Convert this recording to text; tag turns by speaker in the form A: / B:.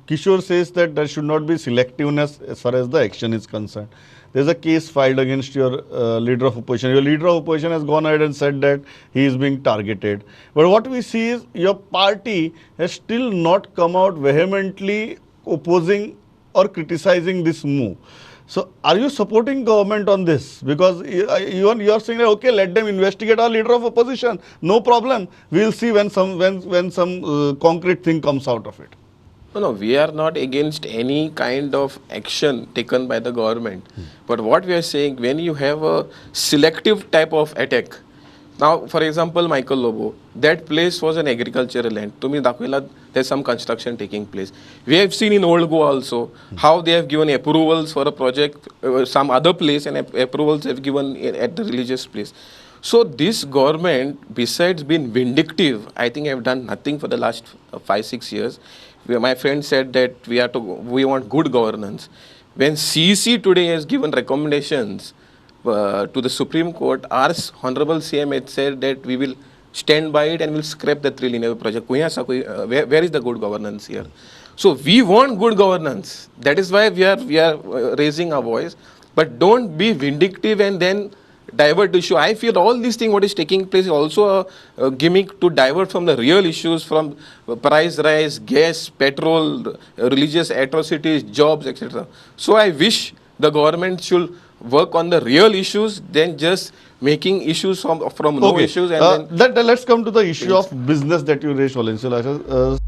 A: Kishore says that there should not be selectiveness as far as the action is concerned. There's a case filed against your leader of opposition. Your leader of opposition has gone ahead and said that he is being targeted. But what we see is your party has still not come out vehemently opposing or criticizing this move. So, are you supporting government on this? Because even you are saying that okay, let them investigate our leader of opposition. No problem. We will see when some concrete thing comes out of it.
B: No, no, we are not against any kind of action taken by the government. But what we are saying, when you have a selective type of attack, now, for example, Michael Lobo, that place was an agricultural land. To me, Dakwela, there's some construction taking place. We have seen in Old Goa also how they have given approvals for a project, some other place, and approvals have given at the religious place. So this government, besides being vindictive, I think have done nothing for the last 5-6 years. My friend said that we want good governance. When CEC today has given recommendations to the Supreme Court, our Honorable CM had said that we will stand by it and will scrap the 3 linear project. Where is the good governance here? So we want good governance. That is why we are raising our voice. But don't be vindictive and then divert the issue. I feel all these things what is taking place is also a gimmick to divert from the real issues, from price rise, gas, petrol, religious atrocities, jobs, etc. So I wish the government should work on the real issues than just making issues from no
A: Okay.
B: issues and then
A: Let's come to the issue of business that you raised, Sholin.